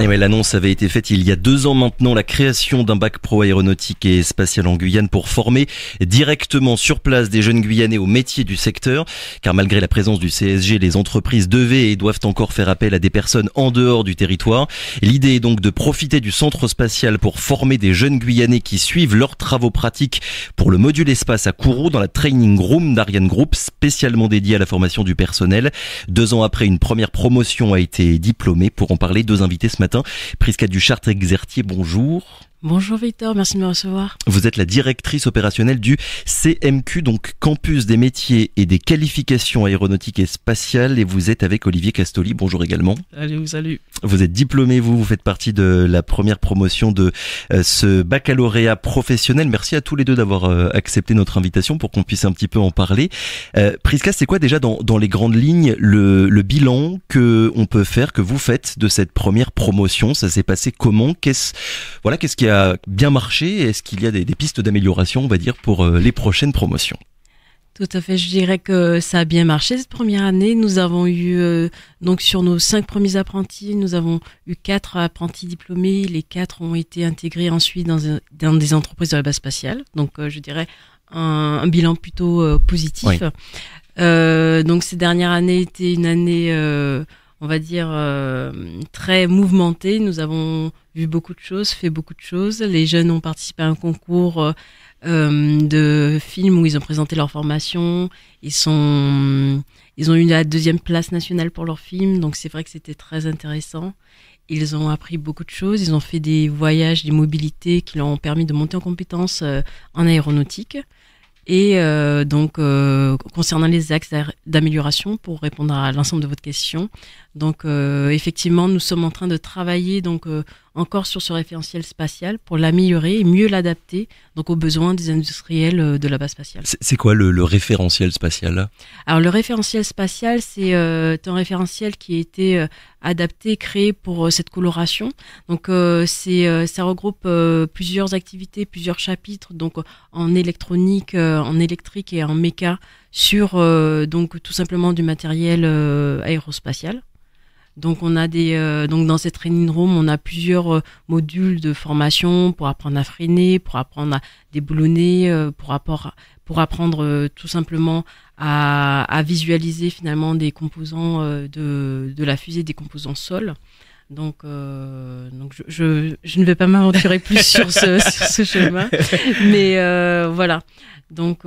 Et ouais, l'annonce avait été faite il y a 2 ans maintenant, la création d'un bac pro aéronautique et spatial en Guyane pour former directement sur place des jeunes Guyanais au métier du secteur. Car malgré la présence du CSG, les entreprises devaient et doivent encore faire appel à des personnes en dehors du territoire. L'idée est donc de profiter du centre spatial pour former des jeunes Guyanais qui suivent leurs travaux pratiques pour le module espace à Kourou dans la training room d'Ariane Group, spécialement dédiée à la formation du personnel. 2 ans après, une première promotion a été diplômée. Pour en parler, 2 invités ce matin. Prisca Duchart-Exertier, bonjour. Bonjour Victor, merci de me recevoir. Vous êtes la directrice opérationnelle du CMQ, donc Campus des métiers et des qualifications aéronautiques et spatiales, et vous êtes avec Olivier Castoli. Bonjour également. Salut. Vous êtes diplômé, vous faites partie de la première promotion de ce baccalauréat professionnel. Merci à tous les deux d'avoir accepté notre invitation pour qu'on puisse un petit peu en parler. Prisca, c'est quoi déjà dans les grandes lignes le bilan que on peut faire, que vous faites de cette première promotion? Ça s'est passé comment? Qu'est-ce qui a bien marché? Est-ce qu'il y a des pistes d'amélioration, on va dire, pour les prochaines promotions? Tout à fait, je dirais que ça a bien marché cette première année. Nous avons eu, donc sur nos 5 premiers apprentis, nous avons eu 4 apprentis diplômés. Les 4 ont été intégrés ensuite dans des entreprises de la base spatiale. Donc je dirais un bilan plutôt positif. Oui. Donc ces dernières années étaient une année, on va dire, très mouvementée. Nous avons vu beaucoup de choses, fait beaucoup de choses. Les jeunes ont participé à un concours de films où ils ont présenté leur formation. Ils ont eu la 2e place nationale pour leur film, donc c'est vrai que c'était très intéressant. Ils ont appris beaucoup de choses, ils ont fait des voyages, des mobilités qui leur ont permis de monter en compétences en aéronautique. Et concernant les axes d'amélioration, pour répondre à l'ensemble de votre question, donc effectivement, nous sommes en train de travailler encore sur ce référentiel spatial pour l'améliorer et mieux l'adapter aux besoins des industriels de la base spatiale. C'est quoi le référentiel spatial? Alors le référentiel spatial, c'est un référentiel qui a été adapté, créé pour cette coloration. Donc ça regroupe plusieurs activités, plusieurs chapitres, donc en électronique, en électrique et en méca sur tout simplement du matériel aérospatial. Donc on a donc dans cette training room, on a plusieurs modules de formation pour apprendre à freiner, pour apprendre à déboulonner, pour apprendre tout simplement à visualiser finalement des composants de la fusée, des composants sol. Donc je ne vais pas m'aventurer plus sur ce chemin, mais voilà. Donc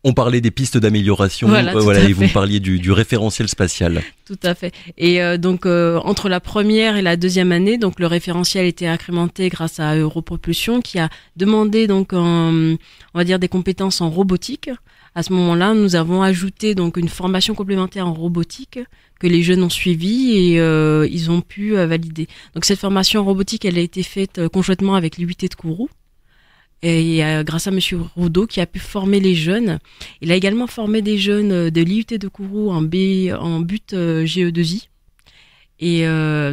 on parlait des pistes d'amélioration, voilà, et vous me parliez du référentiel spatial. Tout à fait. Et entre la première et la 2e année, donc le référentiel a été incrémenté grâce à Europropulsion qui a demandé on va dire des compétences en robotique. À ce moment-là, nous avons ajouté donc une formation complémentaire en robotique que les jeunes ont suivie et ils ont pu valider. Donc cette formation en robotique, elle a été faite conjointement avec l'UIT de Kourou. Et grâce à Monsieur Roudot qui a pu former les jeunes. Il a également formé des jeunes de l'IUT de Kourou en but GE2I et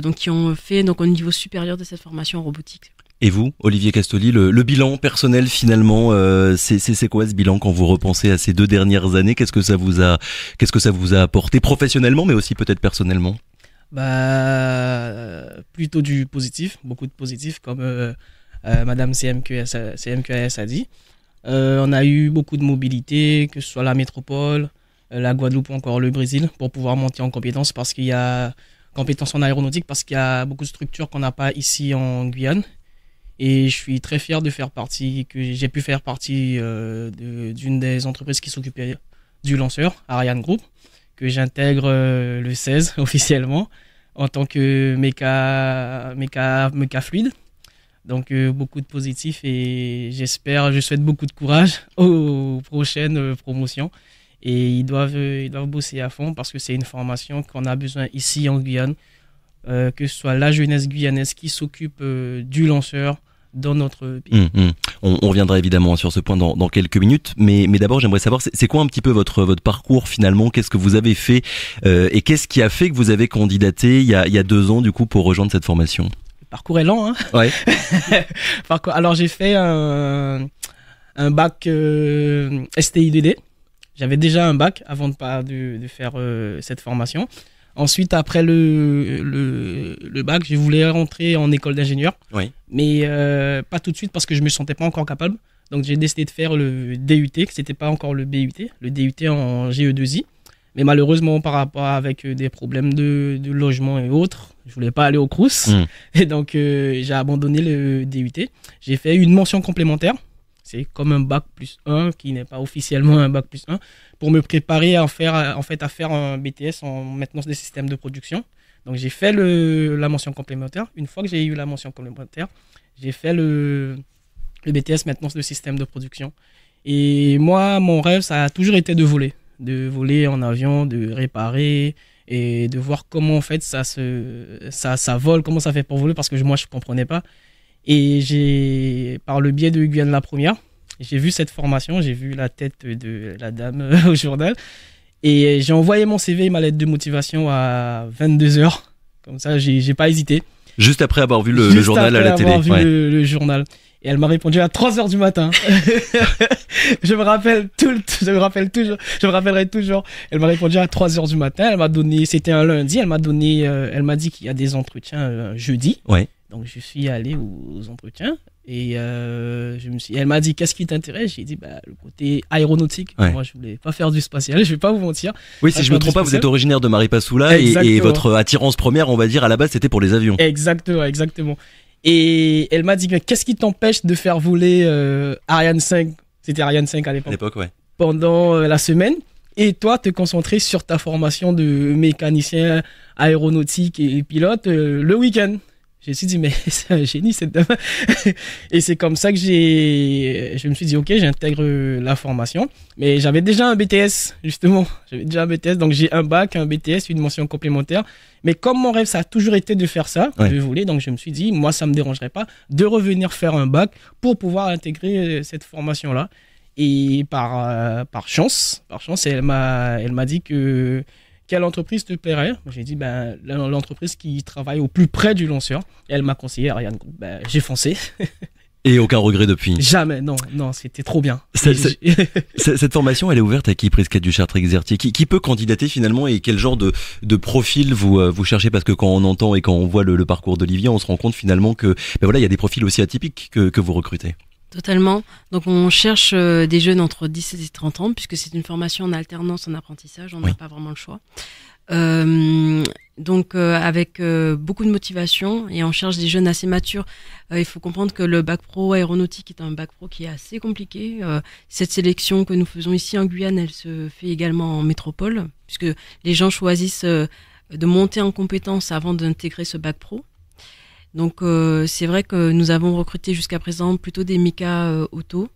donc qui ont fait au niveau supérieur de cette formation en robotique. Et vous, Olivier Castoli, le bilan personnel finalement, c'est quoi ce bilan quand vous repensez à ces 2 dernières années? Qu'est-ce que ça vous a apporté professionnellement, mais aussi peut-être personnellement? Plutôt du positif, beaucoup de positif comme Madame CMQAS a dit. On a eu beaucoup de mobilité, que ce soit la métropole, la Guadeloupe ou encore le Brésil, pour pouvoir monter en compétences parce qu'il y a compétences en aéronautique, parce qu'il y a beaucoup de structures qu'on n'a pas ici en Guyane. Et je suis très fier que j'ai pu faire partie d'une des entreprises qui s'occupait du lanceur, Ariane Group, que j'intègre le 16 officiellement en tant que méca fluide. Donc beaucoup de positifs et je souhaite beaucoup de courage aux prochaines promotions. Et ils doivent bosser à fond parce que c'est une formation qu'on a besoin ici en Guyane, que ce soit la jeunesse guyanaise qui s'occupe du lanceur dans notre pays. On reviendra évidemment sur ce point dans quelques minutes, mais d'abord j'aimerais savoir c'est quoi un petit peu votre parcours finalement, qu'est-ce que vous avez fait et qu'est-ce qui a fait que vous avez candidaté il y a 2 ans du coup pour rejoindre cette formation? Le parcours est lent, hein. Ouais. Alors j'ai fait un bac STI2D. J'avais déjà un bac avant de faire cette formation. Ensuite, après le bac, je voulais rentrer en école d'ingénieur. Oui. Mais pas tout de suite parce que je me sentais pas encore capable. Donc j'ai décidé de faire le DUT, que c'était pas encore le BUT, le DUT en GE2I. Mais malheureusement, par rapport avec des problèmes de logement et autres, je voulais pas aller au Crous. Et donc j'ai abandonné le DUT. J'ai fait une mention complémentaire. C'est comme un bac plus 1 qui n'est pas officiellement un bac plus 1 pour me préparer à faire un BTS en maintenance des systèmes de production. Donc j'ai fait la mention complémentaire. Une fois que j'ai eu la mention complémentaire, j'ai fait le BTS maintenance de systèmes de production. Et moi, mon rêve, ça a toujours été de voler en avion, de réparer et de voir comment en fait ça vole, comment ça fait pour voler, parce que moi je comprenais pas. Et par le biais de Guyane la Première, j'ai vu cette formation, j'ai vu la tête de la dame au journal. Et j'ai envoyé mon CV et ma lettre de motivation à 22h. Comme ça, j'ai pas hésité. Juste après avoir vu le journal à la télé. Juste après avoir vu le journal. Et elle m'a répondu à 3h du matin. Je me rappellerai toujours. Elle m'a répondu à 3h du matin. Elle m'a donné, c'était un lundi, elle m'a dit qu'il y a des entretiens jeudi. Ouais. Donc je suis allé aux entretiens et elle m'a dit qu'est-ce qui t'intéresse. J'ai dit le côté aéronautique. Ouais. Moi je voulais pas faire du spatial, je vais pas vous mentir. Oui, si je me trompe pas, vous êtes originaire de Maripasoula et votre attirance première, on va dire à la base, c'était pour les avions. Exactement. Et elle m'a dit qu'est-ce qui t'empêche de faire voler Ariane 5. C'était Ariane 5 à l'époque. Ouais. Pendant la semaine. Et toi, te concentrer sur ta formation de mécanicien aéronautique et pilote le week-end. Je me suis dit, mais c'est un génie cette dame. Et c'est comme ça que je me suis dit, ok, j'intègre la formation. Mais j'avais déjà un BTS, justement. Donc j'ai un bac, un BTS, une mention complémentaire. Mais comme mon rêve, ça a toujours été de faire ça, de voler, donc je me suis dit, moi, ça me dérangerait pas de revenir faire un bac pour pouvoir intégrer cette formation-là. Et par chance, elle m'a dit que quelle entreprise te plairait. J'ai dit l'entreprise qui travaille au plus près du lanceur. Et elle m'a conseillé Ariane Group. J'ai foncé. Et aucun regret depuis? Jamais, non, c'était trop bien. Cette formation, elle est ouverte à qui, Prisca Duchartre-Exertier, qui peut candidater finalement, et quel genre de profil vous cherchez? Parce que quand on entend et quand on voit le parcours d'Olivier, on se rend compte finalement que il y a des profils aussi atypiques que vous recrutez. Totalement. Donc on cherche des jeunes entre 17 et 30 ans, puisque c'est une formation en alternance, en apprentissage, on n'a pas vraiment le choix. Avec beaucoup de motivation, et on cherche des jeunes assez matures. Il faut comprendre que le bac pro aéronautique est un bac pro qui est assez compliqué. Cette sélection que nous faisons ici en Guyane, elle se fait également en métropole, puisque les gens choisissent de monter en compétences avant d'intégrer ce bac pro. Donc c'est vrai que nous avons recruté jusqu'à présent plutôt des méca auto,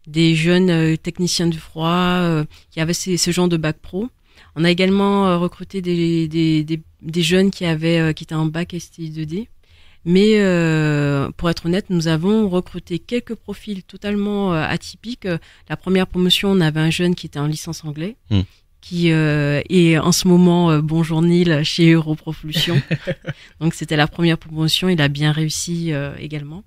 des jeunes techniciens du froid qui avaient ce genre de bac pro. On a également recruté des jeunes qui étaient en bac STI 2D. Mais pour être honnête, nous avons recruté quelques profils totalement atypiques. La première promotion, on avait un jeune qui était en licence anglais. Qui est en ce moment bonjour Neil chez Europropulsion. Donc c'était la première promotion, il a bien réussi également.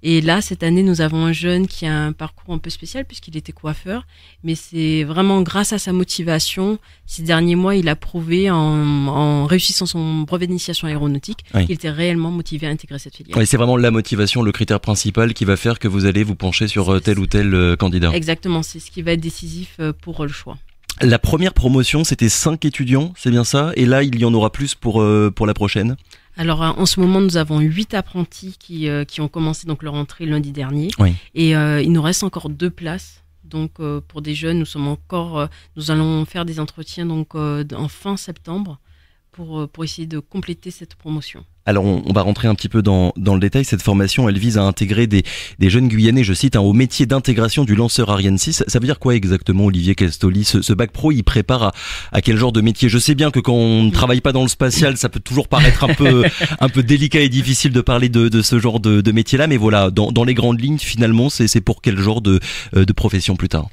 Et là, cette année, nous avons un jeune qui a un parcours un peu spécial puisqu'il était coiffeur, mais c'est vraiment grâce à sa motivation. Ces derniers mois, il a prouvé en réussissant son brevet d'initiation aéronautique qu'il était réellement motivé à intégrer cette filière. Oui, c'est vraiment la motivation, le critère principal qui va faire que vous allez vous pencher sur tel ou tel candidat. Exactement, c'est ce qui va être décisif pour le choix. La première promotion, c'était 5 étudiants, c'est bien ça? Et là, il y en aura plus pour la prochaine? Alors, en ce moment, nous avons 8 apprentis qui ont commencé donc leur entrée lundi dernier. Oui. Et il nous reste encore 2 places. Donc, pour des jeunes, nous allons faire des entretiens donc en fin septembre pour essayer de compléter cette promotion. Alors on va rentrer un petit peu dans le détail. Cette formation, elle vise à intégrer des jeunes Guyanais, je cite, au métier d'intégration du lanceur Ariane 6. Ça veut dire quoi exactement, Olivier Castoli? Ce bac pro, il prépare à quel genre de métier? Je sais bien que quand on ne travaille pas dans le spatial, ça peut toujours paraître un peu délicat et difficile de parler de ce genre de métier-là, mais voilà, dans les grandes lignes, finalement, c'est pour quel genre de profession plus tard?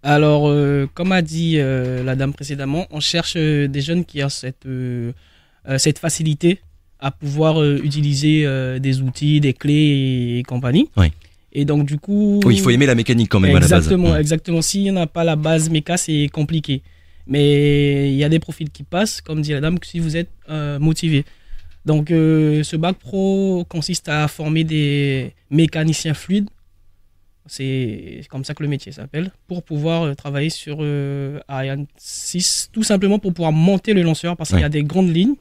Alors, comme a dit la dame précédemment, on cherche des jeunes qui ont cette facilité à pouvoir utiliser des outils, des clés et compagnie. Oui. Et donc, du coup... Oui, il faut aimer la mécanique quand même à la base. Exactement. S'il n'y en a pas la base méca, c'est compliqué. Mais il y a des profils qui passent, comme dit la dame, si vous êtes motivé. Donc, ce bac pro consiste à former des mécaniciens fluides. C'est comme ça que le métier s'appelle, pour pouvoir travailler sur Ariane 6, tout simplement pour pouvoir monter le lanceur, parce qu'il y a des grandes lignes.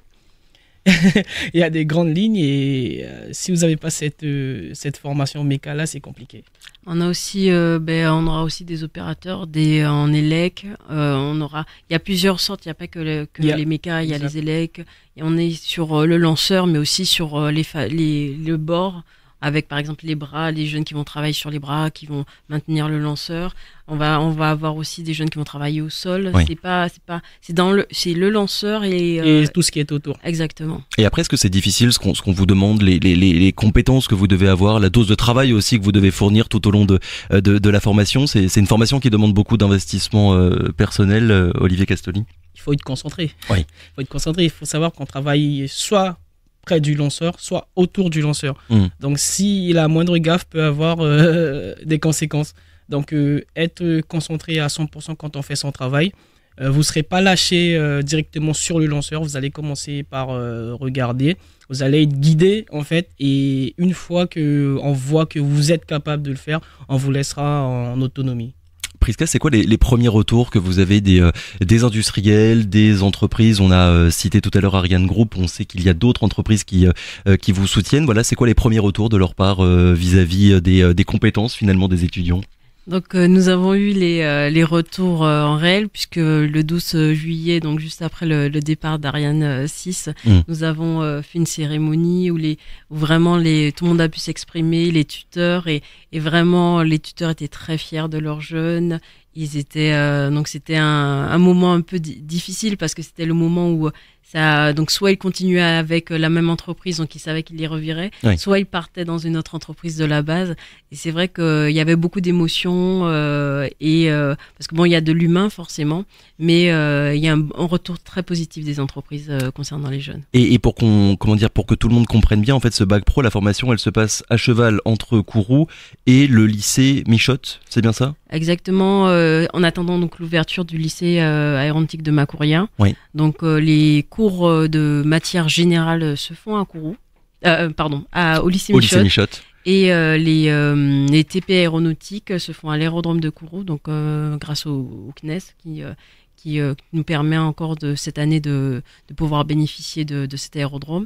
Il y a des grandes lignes et si vous n'avez pas cette formation méca là, c'est compliqué. On a aussi, on aura aussi des opérateurs, en élec. Il y a plusieurs sortes. Il n'y a pas que les mécas, il y a les élec. Et on est sur le lanceur, mais aussi sur le bord, avec par exemple les bras, les jeunes qui vont travailler sur les bras, qui vont maintenir le lanceur. On va avoir aussi des jeunes qui vont travailler au sol. Oui. C'est le lanceur et tout ce qui est autour. Exactement. Et après, est-ce que c'est difficile ce qu'on vous demande, les compétences que vous devez avoir, la dose de travail aussi que vous devez fournir tout au long de la formation? C'est une formation qui demande beaucoup d'investissement personnel, Olivier Castoli. Il faut être concentré. Oui. Il faut être concentré. Il faut savoir qu'on travaille soit près du lanceur, soit autour du lanceur. Donc, si la moindre gaffe peut avoir des conséquences. Donc, être concentré à 100% quand on fait son travail. Vous ne serez pas lâché directement sur le lanceur. Vous allez commencer par regarder. Vous allez être guidé, en fait. Et une fois qu'on voit que vous êtes capable de le faire, on vous laissera en autonomie. Prisca, c'est quoi les premiers retours que vous avez des industriels, des entreprises? On a cité tout à l'heure Ariane Group, on sait qu'il y a d'autres entreprises qui vous soutiennent. Voilà, c'est quoi les premiers retours de leur part vis-à-vis des compétences finalement des étudiants? Donc nous avons eu les retours en réel, puisque le 12 juillet, donc juste après le départ d'Ariane 6, nous avons fait une cérémonie où vraiment tout le monde a pu s'exprimer, les tuteurs, et vraiment les tuteurs étaient très fiers de leurs jeunes. Ils étaient donc c'était un moment un peu difficile, parce que c'était le moment où donc soit ils continuaient avec la même entreprise, donc ils savaient qu'ils les reviraient, soit ils partaient dans une autre entreprise de la base. Et c'est vrai qu'il y avait beaucoup d'émotions parce que il y a de l'humain forcément, mais il y a un retour très positif des entreprises concernant les jeunes. Et pour que tout le monde comprenne bien, en fait, ce bac pro, la formation, elle se passe à cheval entre Kourou et le lycée Michotte, c'est bien ça? Exactement, en attendant donc l'ouverture du lycée aéronautique de Macourien. Oui. Donc les cours de matière générale se font à Kourou, au lycée Michotte. Et les TP aéronautiques se font à l'aérodrome de Kourou, donc grâce au CNES qui nous permet encore cette année de pouvoir bénéficier de cet aérodrome.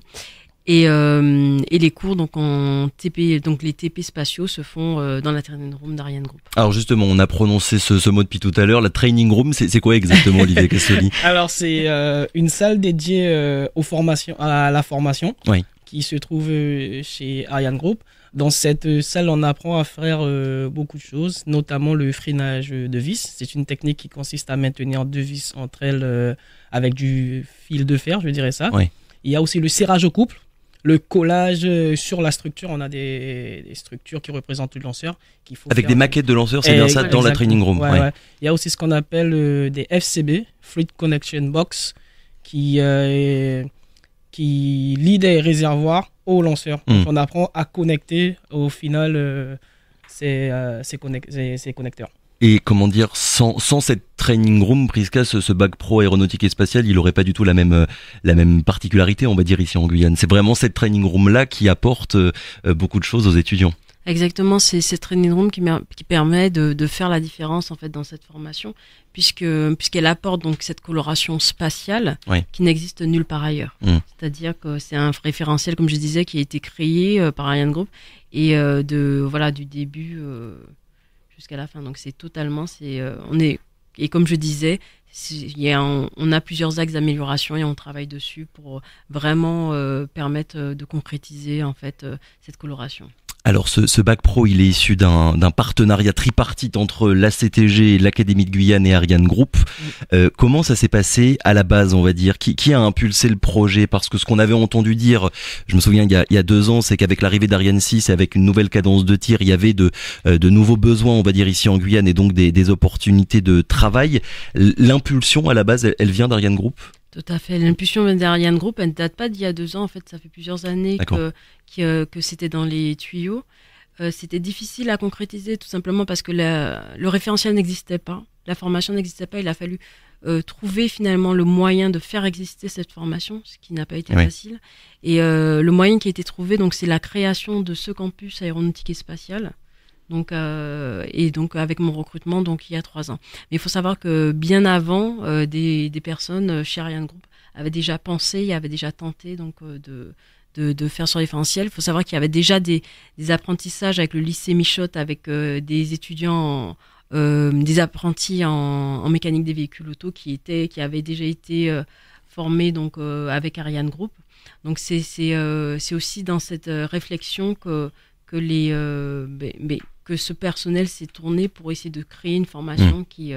Et les cours donc en TP, donc les TP spatiaux se font dans la training room d'Ariane Group. Alors justement, on a prononcé ce mot depuis tout à l'heure, la training room, c'est quoi exactement, Olivier Castoli? Alors c'est une salle dédiée à la formation, qui se trouve chez Ariane Group. Dans cette salle, on apprend à faire beaucoup de choses, notamment le freinage de vis. C'est une technique qui consiste à maintenir deux vis entre elles avec du fil de fer, je dirais ça. Il y a aussi le serrage au couple. Le collage sur la structure, on a des structures qui représentent le lanceur. Avec des maquettes de lanceurs, c'est bien ça, dans la training room. Il y a aussi ce qu'on appelle des FCB, Fluid Connection Box, qui lie des réservoirs au lanceur. Donc on apprend à connecter au final ces connecteurs. Et comment dire, sans cette training room, Prisca, ce bac pro aéronautique et spatial, il n'aurait pas du tout la même particularité, on va dire, ici en Guyane. C'est vraiment cette training room-là qui apporte beaucoup de choses aux étudiants. Exactement, c'est cette training room qui permet de faire la différence en fait dans cette formation, puisqu'elle apporte donc cette coloration spatiale qui n'existe nulle part ailleurs. C'est-à-dire que c'est un référentiel, comme je disais, qui a été créé par Ariane Group et du début jusqu'à la fin. Donc c'est totalement, et comme je disais, on a plusieurs axes d'amélioration et on travaille dessus pour vraiment permettre de concrétiser en fait cette coloration. Alors ce bac pro, il est issu d'un partenariat tripartite entre l'ACTG, l'Académie de Guyane et Ariane Group. Comment ça s'est passé à la base, on va dire? Qui a impulsé le projet? Parce que ce qu'on avait entendu dire, je me souviens il y a 2 ans, c'est qu'avec l'arrivée d'Ariane 6 et avec une nouvelle cadence de tir, il y avait de nouveaux besoins, on va dire, ici en Guyane et donc des opportunités de travail. L'impulsion à la base, elle vient d'Ariane Group? Tout à fait. L'impulsion d'Ariane Group, elle ne date pas d'il y a 2 ans. En fait, ça fait plusieurs années que c'était dans les tuyaux. C'était difficile à concrétiser, tout simplement parce que le référentiel n'existait pas. La formation n'existait pas. Il a fallu trouver finalement le moyen de faire exister cette formation, ce qui n'a pas été facile. Et le moyen qui a été trouvé, donc, c'est la création de ce campus aéronautique et spatial. Donc, et donc avec mon recrutement, donc il y a 3 ans. Mais il faut savoir que bien avant, des personnes chez Ariane Group avaient déjà pensé, avaient déjà tenté donc de faire sur différentiel. Il faut savoir qu'il y avait déjà des apprentissages avec le lycée Michotte, avec des étudiants, des apprentis en mécanique des véhicules auto qui avaient déjà été formés donc avec Ariane Group. Donc c'est aussi dans cette réflexion que ce personnel s'est tourné pour essayer de créer une formation qui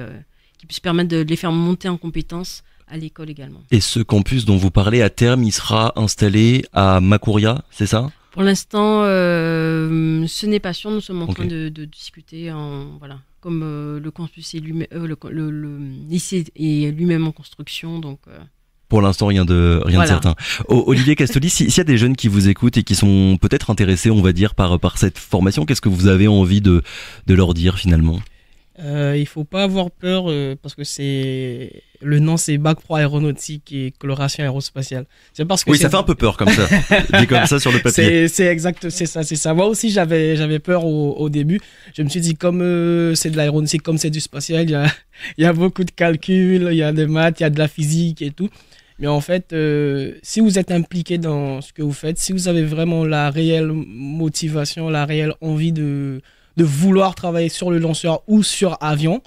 puisse permettre de les faire monter en compétences à l'école également. Et ce campus dont vous parlez, à terme, il sera installé à Macouria, c'est ça ? Pour l'instant, ce n'est pas sûr. Nous sommes en train de discuter, comme le campus est lui-même, le lycée est lui-même en construction, donc. Pour l'instant, rien de certain. Olivier Castoli, s'il y a des jeunes qui vous écoutent et qui sont peut-être intéressés, on va dire, par cette formation, qu'est-ce que vous avez envie de leur dire finalement ? Il faut pas avoir peur parce que le nom c'est Bac Pro Aéronautique et Coloration Aérospatiale. C'est parce que ça fait un peu peur comme ça. Dit comme ça sur le papier. C'est ça. Moi aussi j'avais peur au début. Je me suis dit comme c'est de l'aéronautique, comme c'est du spatial, il y a beaucoup de calculs, il y a des maths, il y a de la physique et tout. Mais en fait, si vous êtes impliqué dans ce que vous faites, si vous avez vraiment la réelle motivation, la réelle envie de vouloir travailler sur le lanceur ou sur avion,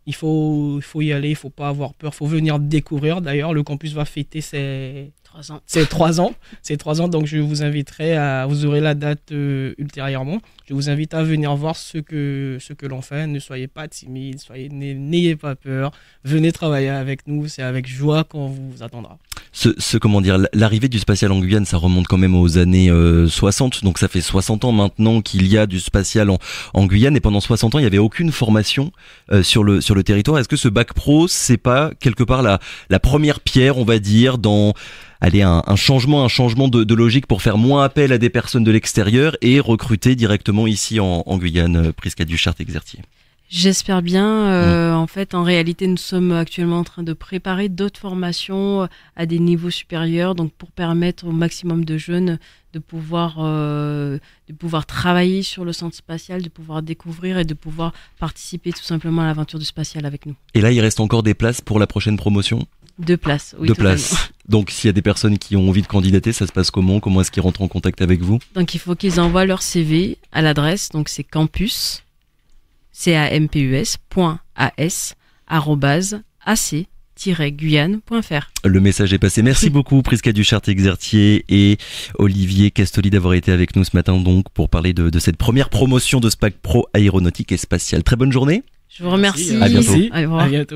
il faut y aller, il faut pas avoir peur, il faut venir découvrir. D'ailleurs, le campus va fêter ses 3 ans. C'est 3 ans. C'est 3 ans, donc je vous inviterai vous aurez la date ultérieurement. Je vous invite à venir voir ce que l'on fait. Ne soyez pas timide, n'ayez pas peur. Venez travailler avec nous, c'est avec joie qu'on vous attendra. L'arrivée du spatial en Guyane, ça remonte quand même aux années 60, donc ça fait 60 ans maintenant qu'il y a du spatial en Guyane, et pendant 60 ans, il n'y avait aucune formation sur le territoire. Est-ce que ce bac pro, c'est pas quelque part la première pierre, on va dire, dans un changement de logique pour faire moins appel à des personnes de l'extérieur et recruter directement ici en Guyane, Prisca Duchart-Exertier? J'espère bien. En fait, en réalité, nous sommes actuellement en train de préparer d'autres formations à des niveaux supérieurs, donc pour permettre au maximum de jeunes de pouvoir travailler sur le centre spatial, de pouvoir découvrir et de pouvoir participer tout simplement à l'aventure du spatial avec nous. Et là, il reste encore des places pour la prochaine promotion ? 2 places, oui. 2 places. Donc, s'il y a des personnes qui ont envie de candidater, ça se passe comment ? Comment est-ce qu'ils rentrent en contact avec vous ? Donc, il faut qu'ils envoient leur CV à l'adresse, donc c'est campus, campus@ac-guyane.fr. Le message est passé. Merci beaucoup Prisca Duchart-Exertier et Olivier Castoli d'avoir été avec nous ce matin donc pour parler de cette première promotion de SPAC Pro aéronautique et spatiale. Très bonne journée. Je vous remercie. À bientôt. Au revoir. À bientôt.